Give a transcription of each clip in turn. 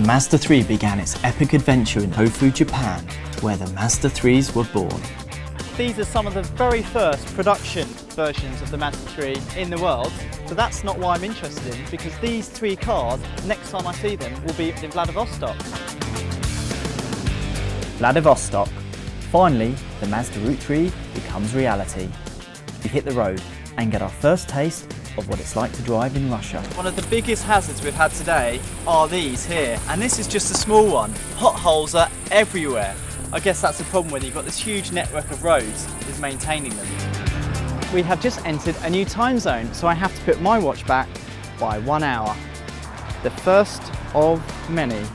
Mazda 3 began its epic adventure in Tofu, Japan, where the Mazda 3s were born. These are some of the very first production versions of the Mazda 3 in the world, but that's not why I'm interested in, because these three cars, next time I see them, will be in Vladivostok. Vladivostok. Finally, the Mazda Route 3 becomes reality. We hit the road and get our first taste of what it's like to drive in Russia. One of the biggest hazards we've had today are these here, and this is just a small one. Potholes are everywhere. I guess that's the problem when you've got this huge network of roads, is maintaining them. We have just entered a new time zone, so I have to put my watch back by 1 hour. The first of many.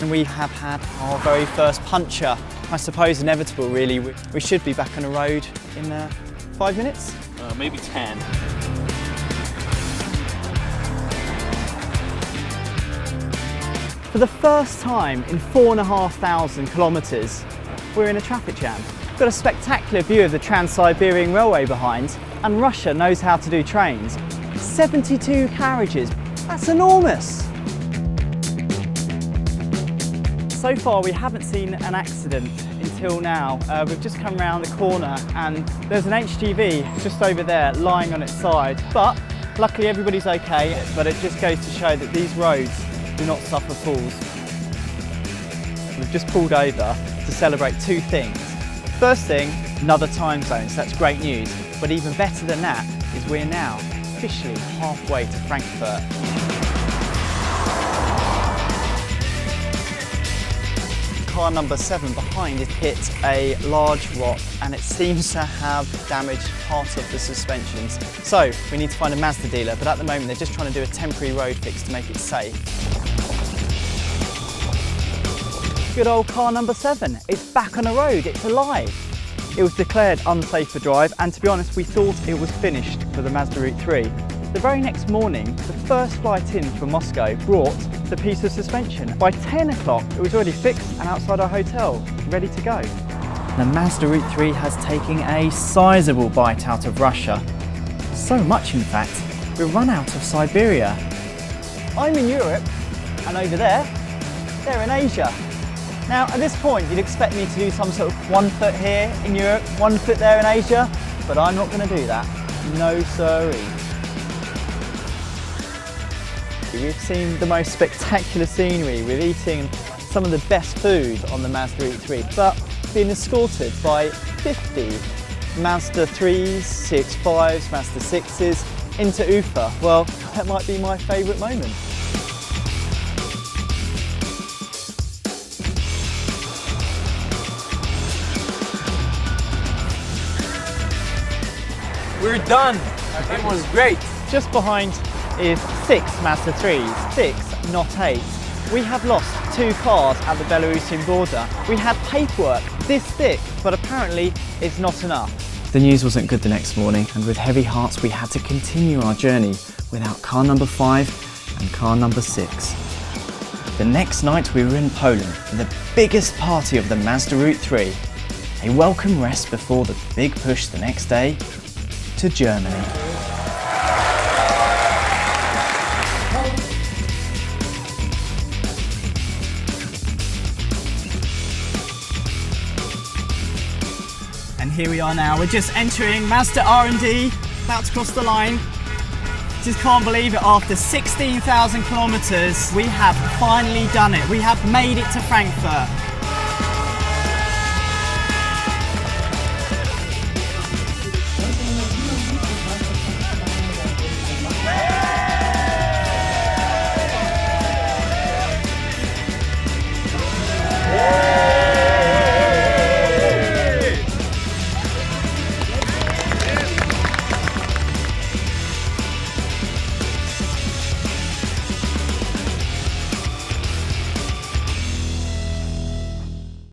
And we have had our very first puncture. I suppose inevitable really. We should be back on the road in 5 minutes? Maybe 10. For the first time in 4,500 kilometres, we're in a traffic jam. We've got a spectacular view of the Trans-Siberian Railway behind, and Russia knows how to do trains. 72 carriages, that's enormous! So far we haven't seen an accident until now. We've just come around the corner and there's an HGV just over there lying on its side, but luckily everybody's okay, but it just goes to show that these roads do not suffer fools. We've just pulled over to celebrate two things. First thing, another time zone, so that's great news, but even better than that is we're now officially halfway to Frankfurt. Car number 7 behind it hit a large rock and it seems to have damaged part of the suspensions. So we need to find a Mazda dealer, but at the moment they're just trying to do a temporary road fix to make it safe. Good old car number 7, it's back on the road, it's alive. It was declared unsafe for drive, and to be honest we thought it was finished for the Mazda Route 3. The very next morning, the first flight in from Moscow brought the piece of suspension. By 10 o'clock, it was already fixed and outside our hotel, ready to go. The Mazda Route 3 has taken a sizable bite out of Russia. So much, in fact, we've run out of Siberia. I'm in Europe, and over there, they're in Asia. Now, at this point, you'd expect me to do some sort of 1 foot here in Europe, 1 foot there in Asia, but I'm not going to do that. No siree. We've seen the most spectacular scenery, we're eating some of the best food on the Mazda Route 3, but being escorted by 50 Mazda 3s, CX-5s, Mazda 6s into Ufa. Well, that might be my favourite moment. We're done! It was great! Just behind is 6 Mazda 3s, 6, not 8. We have lost 2 cars at the Belarusian border. We had paperwork this thick, but apparently it's not enough. The news wasn't good the next morning, and with heavy hearts we had to continue our journey without car number 5 and car number 6. The next night we were in Poland for the biggest party of the Mazda Route 3. A welcome rest before the big push the next day to Germany. And here we are now, we're just entering Mazda R&D, about to cross the line. Just can't believe it, after 16,000 kilometres, we have finally done it. We have made it to Frankfurt.